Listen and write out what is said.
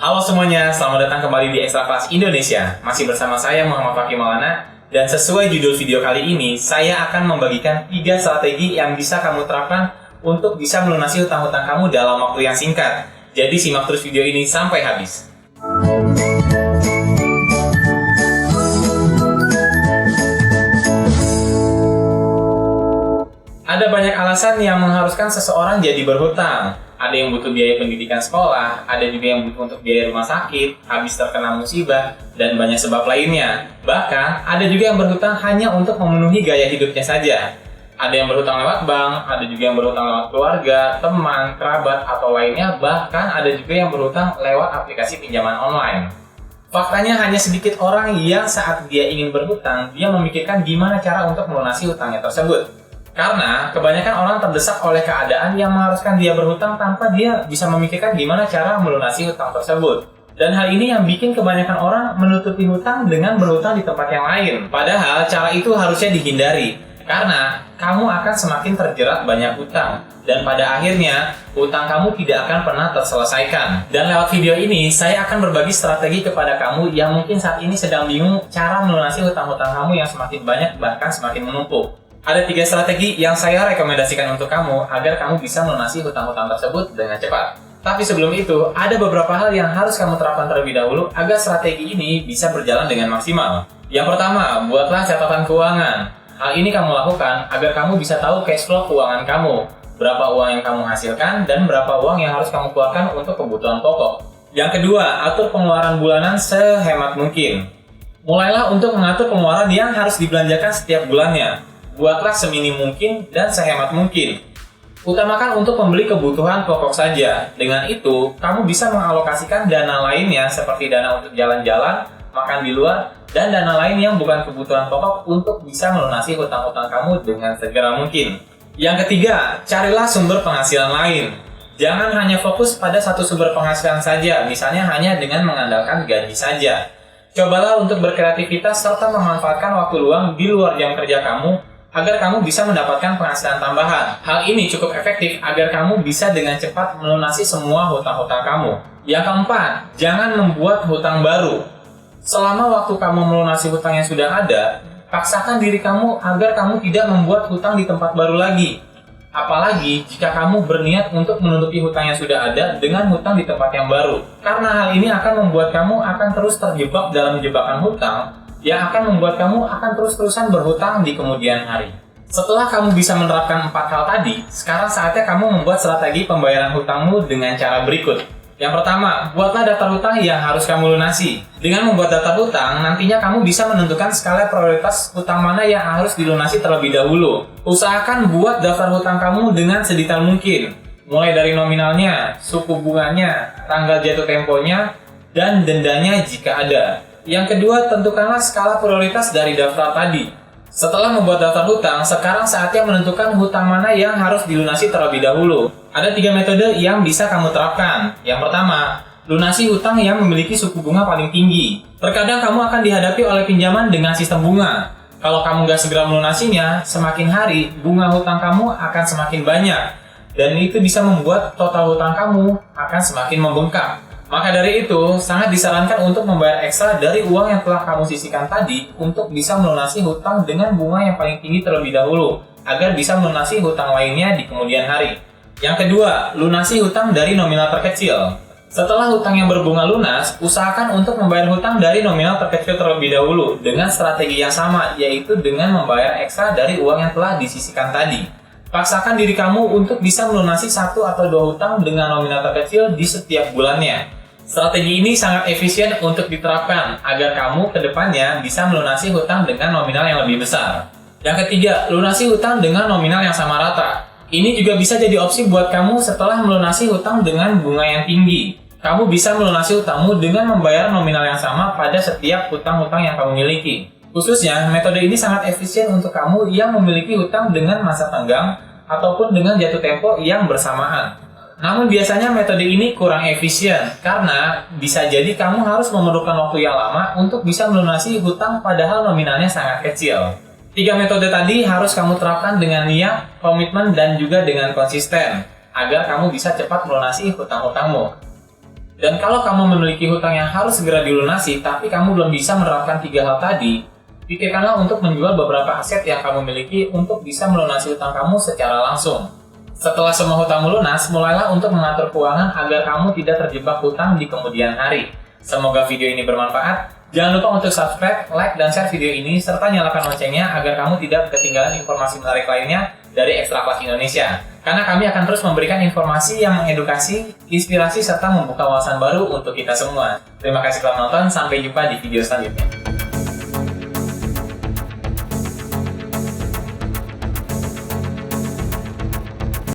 Halo semuanya, selamat datang kembali di Extra Class Indonesia. Masih bersama saya Muhammad Fakih Maulana. Dan sesuai judul video kali ini, saya akan membagikan 3 strategi yang bisa kamu terapkan untuk bisa melunasi hutang-hutang kamu dalam waktu yang singkat. Jadi simak terus video ini sampai habis. Ada banyak alasan yang mengharuskan seseorang jadi berhutang. Ada yang butuh biaya pendidikan sekolah, ada juga yang butuh untuk biaya rumah sakit, habis terkena musibah, dan banyak sebab lainnya. Bahkan, ada juga yang berhutang hanya untuk memenuhi gaya hidupnya saja. Ada yang berhutang lewat bank, ada juga yang berhutang lewat keluarga, teman, kerabat, atau lainnya. Bahkan ada juga yang berhutang lewat aplikasi pinjaman online. Faktanya hanya sedikit orang yang saat dia ingin berhutang, dia memikirkan gimana cara untuk melunasi hutangnya tersebut. Karena kebanyakan orang terdesak oleh keadaan yang mengharuskan dia berhutang tanpa dia bisa memikirkan gimana cara melunasi hutang tersebut. Dan hal ini yang bikin kebanyakan orang menutupi hutang dengan berhutang di tempat yang lain. Padahal cara itu harusnya dihindari. Karena kamu akan semakin terjerat banyak hutang. Dan pada akhirnya, hutang kamu tidak akan pernah terselesaikan. Dan lewat video ini, saya akan berbagi strategi kepada kamu yang mungkin saat ini sedang bingung cara melunasi hutang-hutang kamu yang semakin banyak bahkan semakin menumpuk. Ada 3 strategi yang saya rekomendasikan untuk kamu agar kamu bisa melunasi hutang-hutang tersebut dengan cepat. Tapi sebelum itu, ada beberapa hal yang harus kamu terapkan terlebih dahulu agar strategi ini bisa berjalan dengan maksimal. Yang pertama, buatlah catatan keuangan. Hal ini kamu lakukan agar kamu bisa tahu cash flow keuangan kamu, berapa uang yang kamu hasilkan, dan berapa uang yang harus kamu keluarkan untuk kebutuhan pokok. Yang kedua, atur pengeluaran bulanan sehemat mungkin. Mulailah untuk mengatur pengeluaran yang harus dibelanjakan setiap bulannya. Buatlah seminim mungkin dan sehemat mungkin. Utamakan untuk membeli kebutuhan pokok saja. Dengan itu, kamu bisa mengalokasikan dana lainnya seperti dana untuk jalan-jalan, makan di luar, dan dana lain yang bukan kebutuhan pokok untuk bisa melunasi hutang-hutang kamu dengan segera mungkin. Yang ketiga, carilah sumber penghasilan lain. Jangan hanya fokus pada satu sumber penghasilan saja, misalnya hanya dengan mengandalkan gaji saja. Cobalah untuk berkreativitas serta memanfaatkan waktu luang di luar jam kerja kamu agar kamu bisa mendapatkan penghasilan tambahan. Hal ini cukup efektif agar kamu bisa dengan cepat melunasi semua hutang-hutang kamu. Yang keempat, jangan membuat hutang baru. Selama waktu kamu melunasi hutang yang sudah ada, paksakan diri kamu agar kamu tidak membuat hutang di tempat baru lagi. Apalagi jika kamu berniat untuk menutupi hutang yang sudah ada dengan hutang di tempat yang baru. Karena hal ini akan membuat kamu akan terus terjebak dalam jebakan hutang yang akan membuat kamu akan terus-terusan berhutang di kemudian hari. Setelah kamu bisa menerapkan 4 hal tadi, sekarang saatnya kamu membuat strategi pembayaran hutangmu dengan cara berikut. Yang pertama, buatlah daftar hutang yang harus kamu lunasi. Dengan membuat daftar hutang, nantinya kamu bisa menentukan skala prioritas hutang mana yang harus dilunasi terlebih dahulu. Usahakan buat daftar hutang kamu dengan sedetail mungkin, mulai dari nominalnya, suku bunganya, tanggal jatuh temponya, dan dendanya jika ada. Yang kedua, tentukanlah skala prioritas dari daftar tadi. Setelah membuat daftar hutang, sekarang saatnya menentukan hutang mana yang harus dilunasi terlebih dahulu. Ada 3 metode yang bisa kamu terapkan. Yang pertama, lunasi hutang yang memiliki suku bunga paling tinggi. Terkadang kamu akan dihadapi oleh pinjaman dengan sistem bunga. Kalau kamu nggak segera melunasinya, semakin hari bunga hutang kamu akan semakin banyak. Dan itu bisa membuat total hutang kamu akan semakin membengkak. Maka dari itu, sangat disarankan untuk membayar ekstra dari uang yang telah kamu sisihkan tadi untuk bisa melunasi hutang dengan bunga yang paling tinggi terlebih dahulu, agar bisa melunasi hutang lainnya di kemudian hari. Yang kedua, lunasi hutang dari nominal terkecil. Setelah hutang yang berbunga lunas, usahakan untuk membayar hutang dari nominal terkecil terlebih dahulu dengan strategi yang sama, yaitu dengan membayar ekstra dari uang yang telah disisihkan tadi. Paksakan diri kamu untuk bisa melunasi 1 atau 2 hutang dengan nominal terkecil di setiap bulannya. Strategi ini sangat efisien untuk diterapkan agar kamu ke depannya bisa melunasi hutang dengan nominal yang lebih besar. Yang ketiga, lunasi hutang dengan nominal yang sama rata. Ini juga bisa jadi opsi buat kamu setelah melunasi hutang dengan bunga yang tinggi. Kamu bisa melunasi hutangmu dengan membayar nominal yang sama pada setiap hutang-hutang yang kamu miliki. Khususnya, metode ini sangat efisien untuk kamu yang memiliki hutang dengan masa tenggang ataupun dengan jatuh tempo yang bersamaan. Namun biasanya metode ini kurang efisien karena bisa jadi kamu harus memerlukan waktu yang lama untuk bisa melunasi hutang padahal nominalnya sangat kecil. 3 metode tadi harus kamu terapkan dengan niat, komitmen, dan juga dengan konsisten agar kamu bisa cepat melunasi hutang-hutangmu. Dan kalau kamu memiliki hutang yang harus segera dilunasi, tapi kamu belum bisa menerapkan 3 hal tadi, pikirkanlah untuk menjual beberapa aset yang kamu miliki untuk bisa melunasi hutang kamu secara langsung. Setelah semua hutangmu lunas, mulailah untuk mengatur keuangan agar kamu tidak terjebak hutang di kemudian hari. Semoga video ini bermanfaat. Jangan lupa untuk subscribe, like, dan share video ini, serta nyalakan loncengnya agar kamu tidak ketinggalan informasi menarik lainnya dari Ekstra Kelas Indonesia. Karena kami akan terus memberikan informasi yang mengedukasi, inspirasi, serta membuka wawasan baru untuk kita semua. Terima kasih telah menonton, sampai jumpa di video selanjutnya.